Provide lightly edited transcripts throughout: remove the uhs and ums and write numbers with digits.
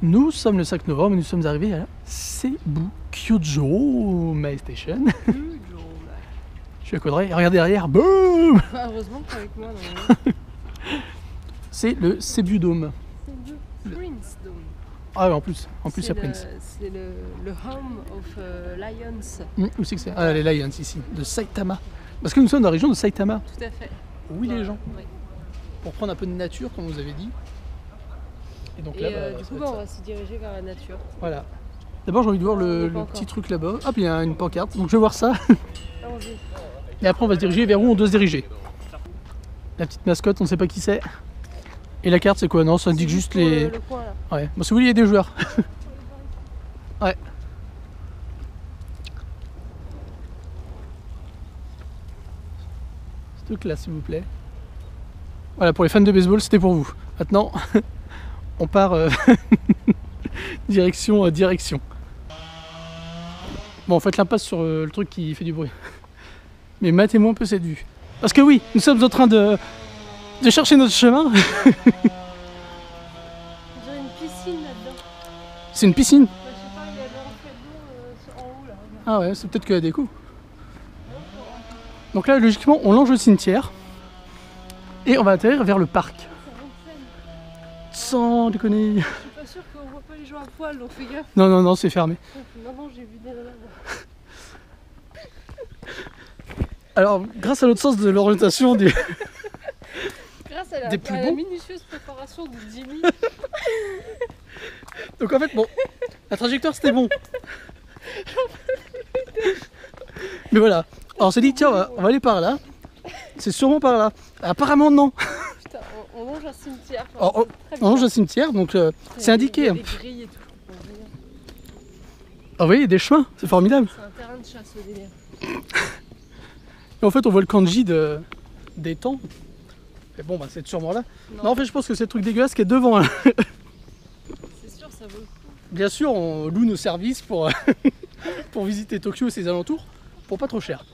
Nous sommes le 5 novembre et nous sommes arrivés à la Seibu Kyujo Mae Station. Je suis à Kodrai, regardez derrière, boum. Heureusement que avec moi. C'est le Seibu Dome. C'est le Prince Dome. Ah ouais, en plus il y a Prince. C'est le home of Lions. Où c'est que c'est? Ah, les Lions ici, de Saitama. Parce que nous sommes dans la région de Saitama. Tout à fait. Oui, les gens. Oui. Pour prendre un peu de nature, comme vous avez dit. Et donc là, du coup, on va se diriger vers la nature. Voilà. D'abord, j'ai envie de voir le petit truc là-bas. Hop, il y a une pancarte. Donc je vais voir ça. Allons-y. Et après, on va se diriger vers où on doit se diriger. La petite mascotte, on ne sait pas qui c'est. Et la carte, c'est quoi? Non, ça indique juste les. Le coin, là. Ouais. Bon, si vous voulez, il y a des joueurs. Ouais. Ce truc-là, s'il vous plaît. Voilà, pour les fans de baseball, c'était pour vous. Maintenant, on part direction. Bon, faites l'impasse sur le truc qui fait du bruit. Mais matez-moi un peu cette vue. Parce que oui, nous sommes en train de chercher notre chemin. On dirait une piscine là-dedans. C'est une piscine? Bah, je sais pas, il y a le reflet d'eau en haut là. Ah ouais, c'est peut-être que la déco. Donc là, logiquement, on longe le cimetière. Et on va atterrir vers le parc. Sans déconner. Je suis pas sûre qu'on voit pas les gens à poil, donc fais gaffe. Non, c'est fermé. Non, j'ai vu des nanas. Alors, grâce à l'autre sens de l'orientation des... Grâce à la minutieuse préparation de Jimmy. Donc en fait, bon, la trajectoire c'était bon. Mais voilà. Alors on s'est dit, tiens, on va aller par là. C'est sûrement par là. Apparemment non. Putain, on longe un cimetière. Alors, on longe un cimetière, donc c'est indiqué. Il y a des grilles et tout. Ah oui, il y a des chemins, c'est formidable. C'est un terrain de chasse au délire. Et en fait, on voit le kanji des temps. Et bon, bah c'est sûrement là. Non, en fait, je pense que c'est le truc dégueulasse qui est devant. Là. C'est sûr, ça vaut le coup. Bien sûr, on loue nos services pour, pour visiter Tokyo et ses alentours, pour pas trop cher.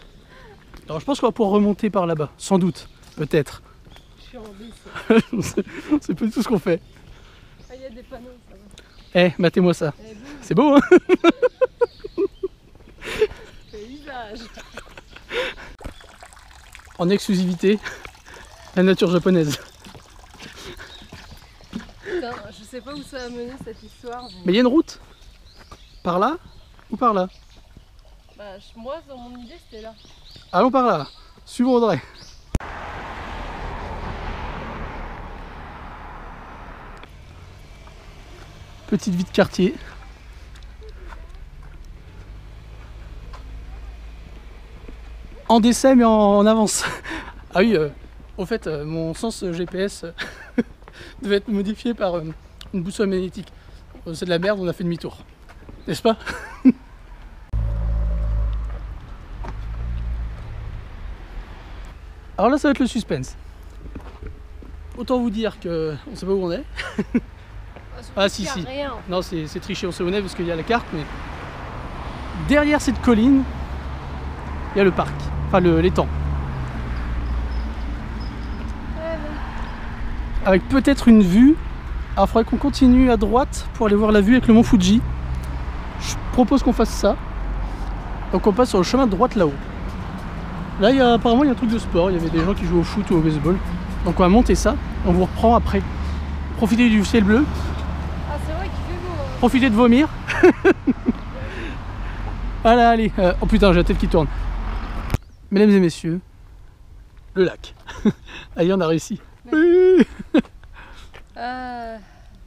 Alors je pense qu'on va pouvoir remonter par là-bas, sans doute, peut-être. Je suis en bis. C'est pas tout ce qu'on fait. Ah, il y a des panneaux, ça va. Eh, matez-moi ça. C'est beau, hein? Paysage. En exclusivité, la nature japonaise. Putain, je sais pas où ça va mener cette histoire. Mais il y a une route. Par là ou par là? Bah, moi, dans mon idée, c'était là. Allons par là. Suivons Audrey. Petite vie de quartier. En décès mais en avance. Ah oui, au fait, mon sens GPS devait être modifié par une boussole magnétique. C'est de la merde, on a fait demi-tour. N'est-ce pas? Alors là, ça va être le suspense. Autant vous dire que on sait pas où on est. Ah si. Rien. Non, c'est triché, on sait où on est parce qu'il y a la carte, mais derrière cette colline, il y a le parc, enfin l'étang. Avec peut-être une vue. Alors il faudrait qu'on continue à droite pour aller voir la vue avec le mont Fuji. Je propose qu'on fasse ça. Donc on passe sur le chemin de droite là-haut. Là, apparemment, il y a un truc de sport. Il y avait des gens qui jouent au foot ou au baseball. Donc on va monter ça. On vous reprend après. Profitez du ciel bleu. Ah, c'est vrai qu'il fait beau. Hein. Profitez de vomir. Voilà, allez. Oh putain, j'ai la tête qui tourne. Mesdames et messieurs, le lac. Allez, on a réussi. Oui.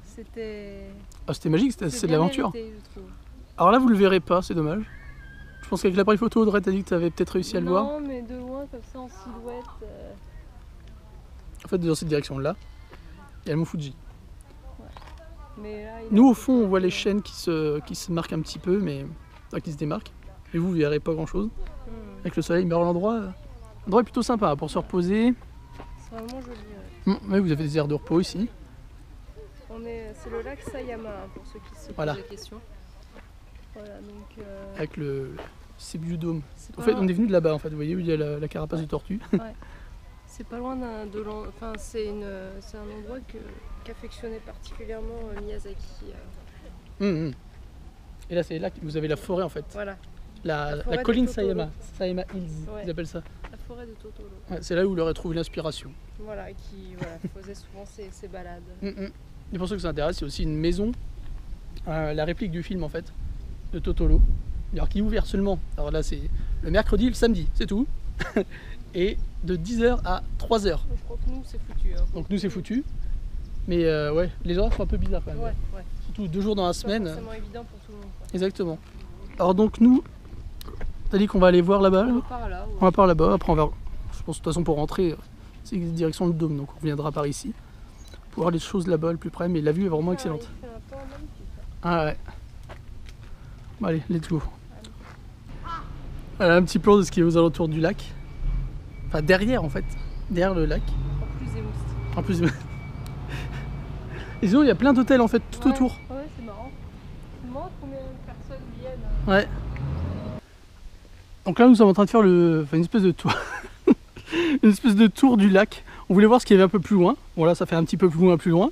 C'était... Ah, c'était magique, c'est de l'aventure. Je trouve. Alors là, vous le verrez pas, c'est dommage. Je pense qu'avec l'appareil photo, Audrey, t'as dit que t'avais peut-être réussi à le voir. Non, mais de loin, comme ça, en silhouette. En fait, dans cette direction-là, il y a le mont Fuji. Ouais. Mais là, Nous, au fond, on voit les chaînes qui se marquent un petit peu, mais qui se démarquent. Et vous verrez pas grand-chose. Avec le soleil, mais alors l'endroit est plutôt sympa pour se reposer. C'est vraiment joli. Ouais, vous avez des aires de repos ici. C'est le lac Sayama, hein, pour ceux qui se posent la question. Voilà, donc... Avec le Seibu Dome. En fait, on est venu de là-bas, en fait, vous voyez où il y a la carapace de tortue. Ouais. C'est pas loin de l'endroit. Enfin, c'est un endroit qu'affectionnait particulièrement Miyazaki. Et là, c'est là que vous avez la forêt en fait. Voilà. La colline Sayama. Sayama Hills, ils appellent ça. La forêt de Totoro. Ouais, c'est là où il aurait trouvé l'inspiration. Voilà, qui faisait souvent ses balades. Et pour ceux que ça intéresse, c'est aussi une maison, la réplique du film en fait, de Totoro. Alors qui est ouvert seulement, alors là c'est le mercredi et le samedi, c'est tout. Et de 10h à 3h. Je crois que nous c'est foutu. Hein. Donc nous c'est foutu. Mais ouais, les horaires sont un peu bizarres quand même. Ouais. Surtout 2 jours dans la semaine. C'est pas forcément évident pour tout le monde. Quoi. Exactement. Alors donc nous, t'as dit qu'on va aller voir là-bas. On va par là. Ouais. On va par là-bas, après on va... Je pense de toute façon pour rentrer, c'est direction le dôme, donc on reviendra par ici. Pour voir les choses là-bas le plus près, mais la vue est vraiment excellente. Il fait un temps magnifique. Ah ouais. Bon allez, let's go. Voilà un petit plan de ce qui est aux alentours du lac. Enfin derrière en fait, derrière le lac. En plus des moustiques. Et sinon il y a plein d'hôtels en fait tout autour. Ouais, c'est marrant. C'est marrant combien de personnes viennent. Ouais. Donc là nous sommes en train de faire une espèce de tour. Une espèce de tour du lac. On voulait voir ce qu'il y avait un peu plus loin. Bon là ça fait un petit peu plus loin.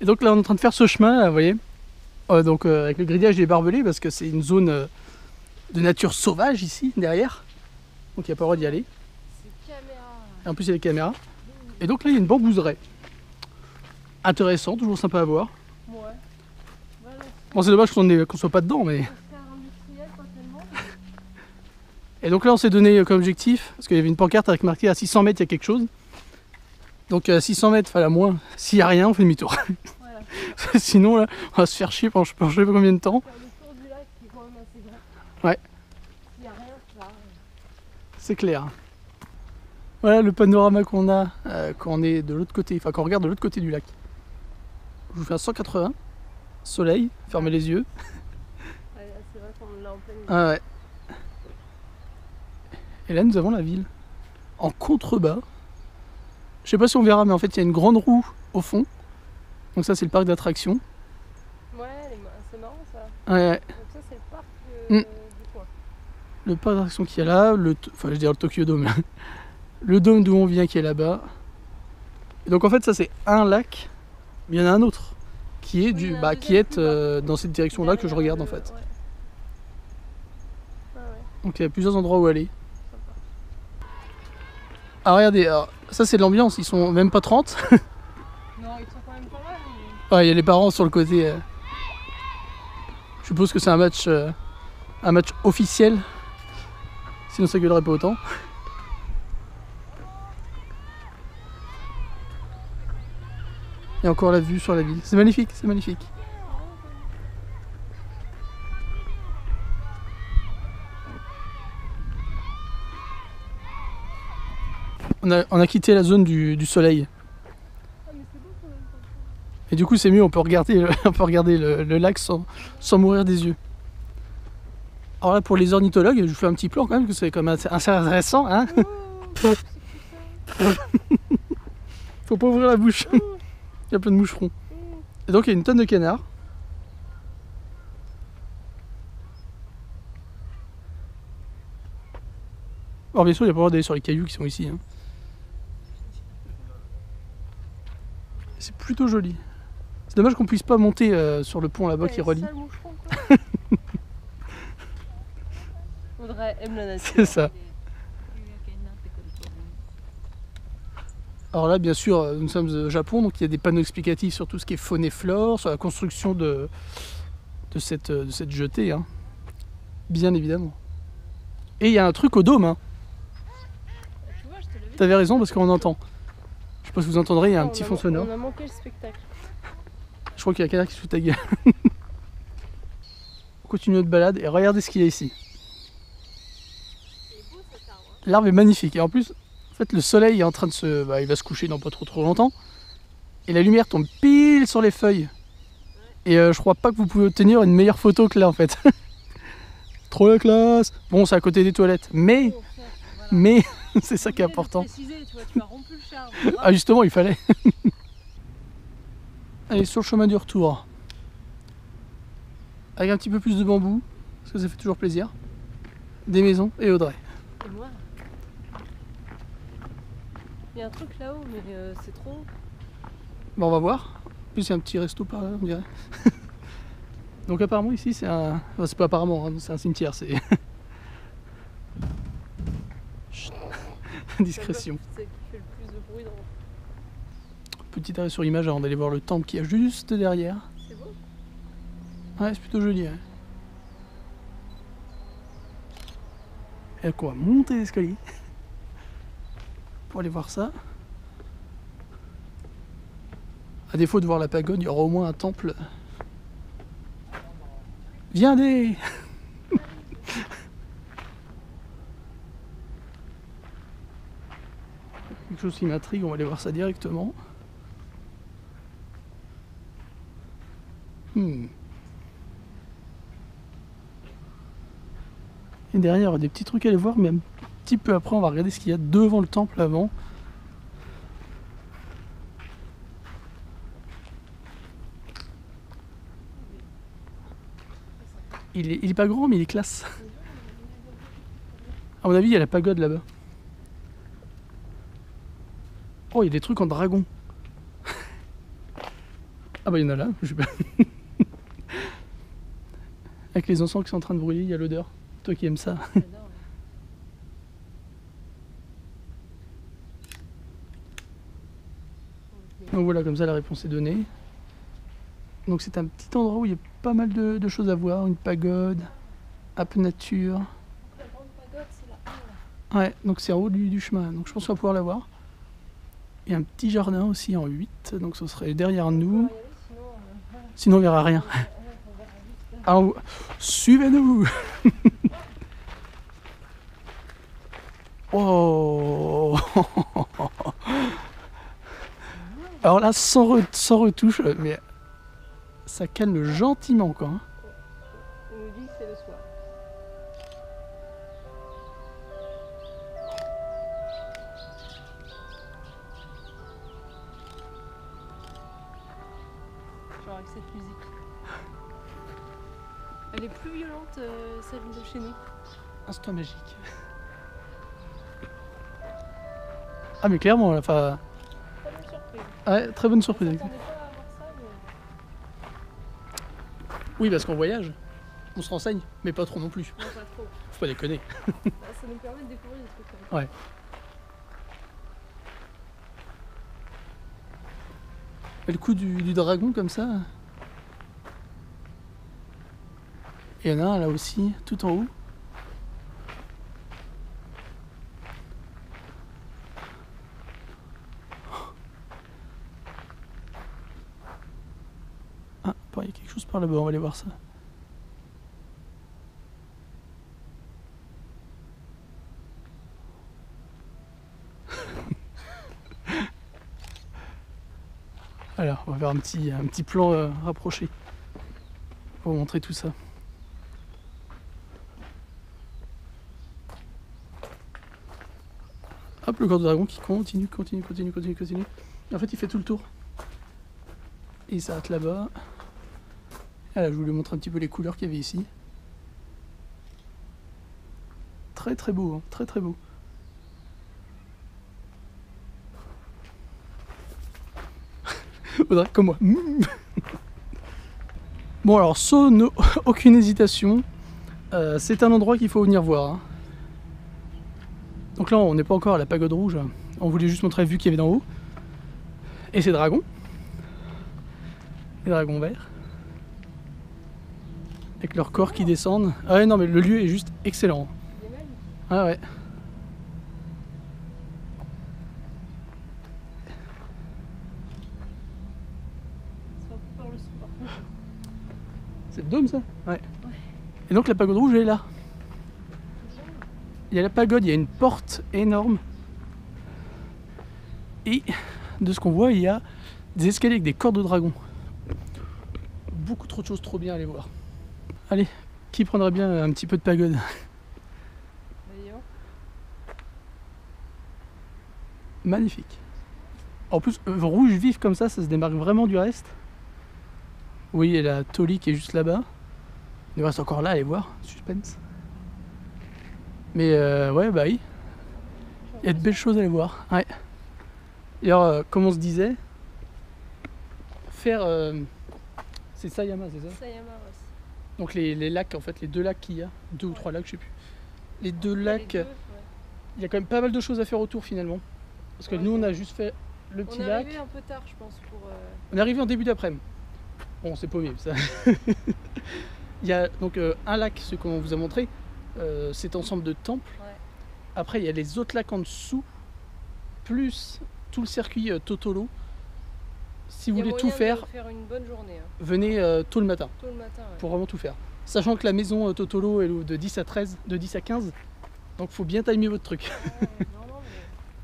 Et donc là on est en train de faire ce chemin là, vous voyez. Donc avec le grillage des barbelés parce que c'est une zone de nature sauvage ici derrière. Donc il n'y a pas le droit d'y aller. Et en plus il y a les caméras. Et donc là il y a une bambouseraie. Intéressant, toujours sympa à voir. Ouais. Bon c'est dommage qu'on soit pas dedans mais... Et donc là on s'est donné comme objectif, parce qu'il y avait une pancarte avec marqué à 600 mètres il y a quelque chose. Donc à 600 mètres, enfin à moins, s'il n'y a rien on fait demi-tour. Voilà. Sinon là on va se faire chier pendant je sais pas combien de temps. Le tour du lac qui est quand même assez grand. Ouais. S'il n'y a rien, ça va. C'est clair. Voilà le panorama qu'on a quand on est de l'autre côté, enfin quand on regarde de l'autre côté du lac. Je vous fais un 180, soleil, fermez les yeux. Ouais, c'est vrai qu'on l'a en pleine. Ah ouais. Et là nous avons la ville en contrebas. Je sais pas si on verra mais en fait il y a une grande roue au fond. Donc ça c'est le parc d'attractions. Ouais c'est marrant ça. Ouais. Donc ça c'est le parc du coin. Le parc d'attractions qui est là, enfin je veux dire le Tokyo Dome. Le dôme d'où on vient qui est là-bas. Et donc en fait ça c'est un lac, mais il y en a un autre qui est dans cette direction là que je regarde en fait. Ouais. Ah ouais. Donc il y a plusieurs endroits où aller. Ah regardez, ça c'est de l'ambiance, ils sont même pas 30. Non, ils sont quand même pas mal. Mais... Ouais, il y a les parents sur le côté. Je suppose que c'est un match officiel. Sinon ça gueulerait pas autant. Il y a encore la vue sur la ville. C'est magnifique, c'est magnifique. On a quitté la zone du soleil. Et du coup c'est mieux, on peut regarder le lac sans mourir des yeux. Alors là pour les ornithologues, je vous fais un petit plan quand même, que c'est quand même assez intéressant. Hein. Faut pas ouvrir la bouche. Il y a plein de moucherons. Et donc il y a une tonne de canards. Alors bien sûr il n'y a pas le droit d'aller sur les cailloux qui sont ici. Hein. C'est plutôt joli. C'est dommage qu'on puisse pas monter sur le pont là-bas qui relie. Audrey aime la nature. C'est ça. Alors là, bien sûr, nous sommes au Japon, donc il y a des panneaux explicatifs sur tout ce qui est faune et flore, sur la construction de cette jetée, hein. Bien évidemment. Et il y a un truc au dôme. Hein. T'avais raison parce qu'on entend. Je sais pas si vous entendrez, il y a un petit fond sonore. On a manqué le spectacle. Je crois qu'il y a quelqu'un qui se fout ta gueule. On continue notre balade et regardez ce qu'il y a ici. L'arbre est magnifique et en plus, en fait, le soleil est en train de il va se coucher dans pas trop longtemps et la lumière tombe pile sur les feuilles. Et je crois pas que vous pouvez obtenir une meilleure photo que là en fait. Trop la classe. Bon, c'est à côté des toilettes, mais c'est ça qui est important. Tu as rompu le charme. Ah justement, il fallait. Allez, sur le chemin du retour. Avec un petit peu plus de bambou, parce que ça fait toujours plaisir. Des maisons et Audrey. Et moi. Il y a un truc là-haut, mais c'est trop haut. Bon, on va voir. En plus, il y a un petit resto par là, on dirait. Donc apparemment ici c'est un... Enfin, c'est pas apparemment, hein, c'est un cimetière, c'est... Discrétion. C'est qui fait le plus de bruit dans... Petit arrêt sur l'image avant d'aller voir le temple qui est juste derrière. C'est beau. Ouais, c'est plutôt joli. Ouais. Et donc on va monter l'escalier pour aller voir ça. À défaut de voir la pagode, il y aura au moins un temple. Viendez. Quelque chose qui m'intrigue, on va aller voir ça directement. Et derrière, il y aura des petits trucs à aller voir, mais un petit peu après, on va regarder ce qu'il y a devant le temple avant. Il est pas grand, mais il est classe. À mon avis, il y a la pagode là-bas. Oh, il y a des trucs en dragon. Ah bah il y en a là, je sais pas. Avec les encens qui sont en train de brûler, il y a l'odeur. Toi qui aimes ça. Donc voilà, comme ça la réponse est donnée. Donc c'est un petit endroit où il y a pas mal de choses à voir. Une pagode, un peu nature. La grande pagode, c'est là. Ouais, donc c'est en haut du chemin. Donc je pense qu'on va pouvoir la voir. Il y a un petit jardin aussi en 8, donc ce serait derrière nous. Sinon on verra rien. Alors, suivez-nous. Oh. Alors là, sans retouche, mais ça calme gentiment quoi. On nous dit que c'est le soir. Genre avec cette musique. Elle est plus violente celle de chez nous. Instant magique. Ah mais clairement, enfin... Très bonne surprise. Ouais, très bonne surprise. Je m'attendais pas à avoir ça, mais... Oui, parce qu'on voyage, on se renseigne, mais pas trop non plus. Non, pas trop. Faut pas déconner. Bah, ça nous permet de découvrir des trucs comme ça. Ouais. Et le coup du dragon comme ça. Et il y en a un là aussi, tout en haut. Ah, il y a quelque chose par là-bas, on va aller voir ça. Alors, on va faire un petit plan rapproché pour vous montrer tout ça. Hop, le corps de dragon qui continue. Et en fait, il fait tout le tour. Et il s'arrête là-bas. Et là, je voulais montrer un petit peu les couleurs qu'il y avait ici. Très très beau, hein, très très beau. Audrey, comme moi. Bon alors, sans aucune hésitation, c'est un endroit qu'il faut venir voir. Hein. Donc là, on n'est pas encore à la pagode rouge. On voulait juste montrer la vue qu'il y avait d'en haut. Et ces dragons. Les dragons verts. Avec leurs corps qui descendent. Ah ouais, non mais le lieu est juste excellent. Ah ouais. C'est le dôme ça? Ouais. Et donc la pagode rouge elle est là. Il y a la pagode, il y a une porte énorme. Et de ce qu'on voit, il y a des escaliers avec des corps de dragon. Beaucoup trop de choses trop bien à aller voir. Allez, qui prendrait bien un petit peu de pagode? Magnifique. En plus, rouge vif comme ça se démarque vraiment du reste. Oui, il y a la Toli qui est juste là-bas. Il reste encore là, allez voir, suspense. Mais ouais, bah oui. Il y a de belles choses à aller voir. Ouais. Et alors, comme on se disait, faire... c'est Sayama, c'est ça? Sayama aussi. Donc les lacs, en fait, les 2 lacs qu'il y a, 2 ou 3 lacs, je sais plus. Les 2 lacs, il y a quand même pas mal de choses à faire autour finalement. Parce que nous, on a juste fait le petit lac. On est arrivé un peu tard, je pense. On est arrivé en début d'après-midi. Bon, c'est paumé, ça. Il y a donc un lac, ce qu'on vous a montré, cet ensemble de temples. Ouais. Après, il y a les autres lacs en dessous, plus tout le circuit Totolo. Si vous voulez tout faire, une bonne journée, hein. Venez tôt le matin, ouais. Pour vraiment tout faire. Sachant que la maison Totolo est de 10 à 13, de 10 à 15, donc faut bien timer votre truc.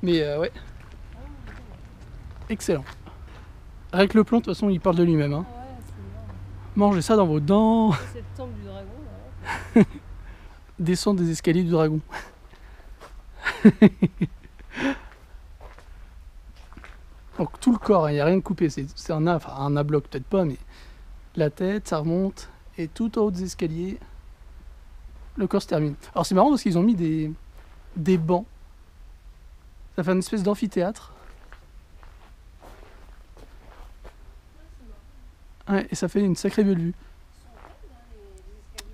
Mais ouais, excellent. Avec le plan, de toute façon, il parle de lui-même. Hein. Ah ouais, mangez ça dans vos dents. C'est le temple du dragon, là. Descendre des escaliers du dragon. Donc tout le corps, il n'y a rien de coupé, c'est un A, enfin un A-bloc peut-être pas, mais la tête, ça remonte, et tout en haut des escaliers, le corps se termine. Alors c'est marrant parce qu'ils ont mis des bancs, ça fait une espèce d'amphithéâtre. Ouais, et ça fait une sacrée belle vue.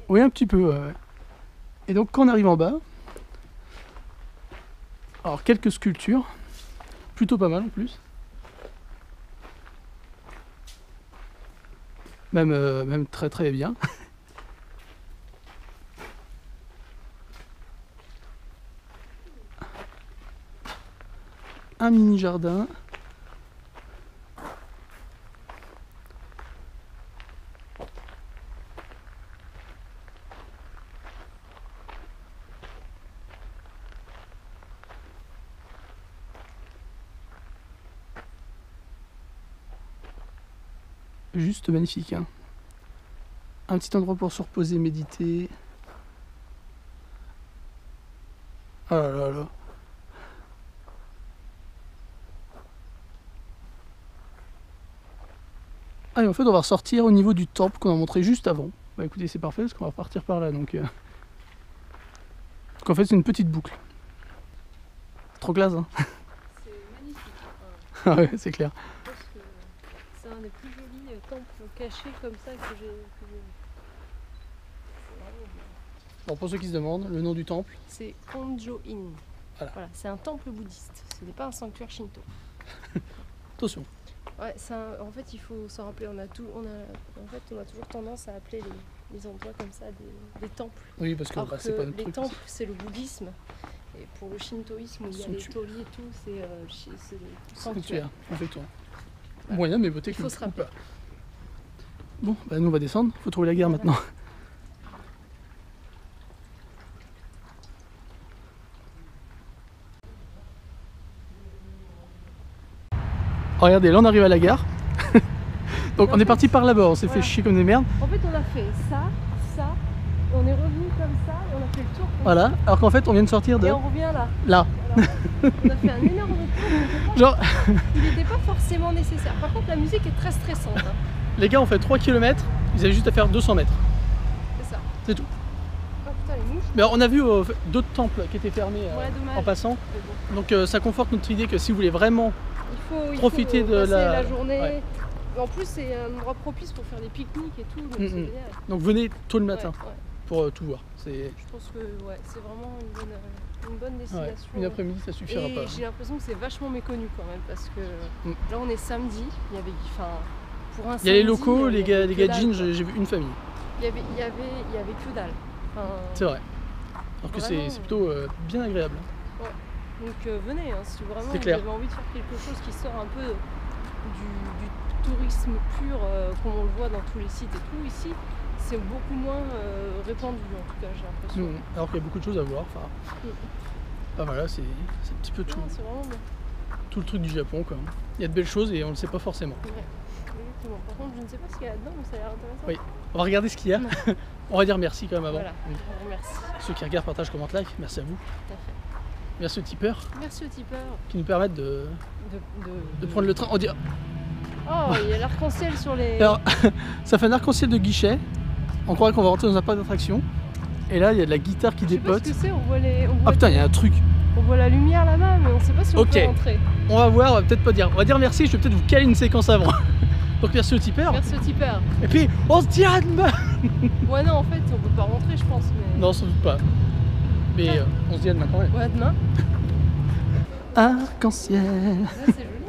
Oui, un petit peu, ouais. Et donc quand on arrive en bas, alors quelques sculptures, plutôt pas mal en plus. Même très très bien. Un mini jardin. Juste magnifique, hein. Un petit endroit pour se reposer, méditer. Oh là là là. Ah, et en fait on va ressortir au niveau du temple qu'on a montré juste avant. Bah écoutez, c'est parfait parce qu'on va repartir par là, donc en fait c'est une petite boucle. Trop classe, hein. C'est magnifique. Ah ouais, c'est clair. C'est un des plus jolis temples cachés comme ça que j'ai vu. Alors pour ceux qui se demandent, le nom du temple, c'est Honjo-in. Voilà. C'est un temple bouddhiste, ce n'est pas un sanctuaire shinto. Attention. Ouais, en fait il faut s'en rappeler, on a toujours tendance à appeler les endroits comme ça des temples. Oui, parce que c'est pas notre truc. Les temples c'est le bouddhisme, et pour le shintoïsme où il y a les torii et tout, c'est le sanctuaire. Effectivement. Moyen mais beauté. Il faut se rappeler. Bon, bah nous on va descendre, faut trouver la gare maintenant. Regardez, là on arrive à la gare. Donc on est parti par là-bas, on s'est fait chier comme des merdes. En fait on a fait ça, on est revenu comme ça et on a fait le tour. Voilà, alors qu'en fait on vient de sortir de... Et on revient là. Là. On a fait un énorme tour. Genre... Il n'était pas forcément nécessaire. Par contre la musique est très stressante. Hein. Les gars ont fait 3 km, ils avaient juste à faire 200 mètres. C'est ça. C'est tout. Oh putain les mouches. Mais alors, on a vu d'autres temples qui étaient fermés en passant. Bon. Donc ça conforte notre idée que si vous voulez vraiment profiter de la journée. Ouais. En plus c'est un endroit propice pour faire des pique-niques et tout. Donc, c'est génial. Donc venez tôt le matin pour tout voir. Je pense que c'est vraiment une bonne destination. Une après-midi ça suffira pas. J'ai l'impression que c'est vachement méconnu quand même parce que là on est samedi. Il y avait, pour un samedi, les locaux, les gars jeans, j'ai vu une famille. Il y avait que dalle. C'est vrai. Alors que c'est plutôt bien agréable. Ouais. Donc venez, hein, si vraiment vous avez envie de faire quelque chose qui sort un peu du tourisme pur comme on le voit dans tous les sites et tout, ici c'est beaucoup moins répandu en tout cas j'ai l'impression. Alors qu'il y a beaucoup de choses à voir. Voilà, c'est un petit peu tout. C'est vraiment bon. Tout le truc du Japon quoi. Il y a de belles choses et on ne le sait pas forcément. Ouais, exactement. Par contre je ne sais pas ce qu'il y a là-dedans mais ça a l'air intéressant. Oui, on va regarder ce qu'il y a. On va dire merci quand même avant. Voilà, merci. Ceux qui regardent, partagent, commentent, like, merci à vous. Tout à fait. Merci aux tipeurs. Merci aux tipeurs. Qui nous permettent de prendre le train. On dit... Oh, il y a l'arc-en-ciel sur les... Alors, ça fait un arc-en-ciel de guichet. On croirait qu'on va rentrer dans un parc d'attractions. Et là, il y a de la guitare qui dépote. Je sais pas ce que c'est, on voit les... Ah putain, il y a un truc. On voit la lumière là-bas, mais on sait pas si on peut rentrer. On va voir, on va peut-être pas dire. On va dire merci, je vais peut-être vous caler une séquence avant. Donc merci au tipeur. Merci au tipeur. Et puis on se dit à demain. Ouais non en fait on peut pas rentrer je pense mais... Non sans doute pas. Mais on se dit à demain quand même. Ouais à demain. Arc-en-ciel. Ouais, c'est joli.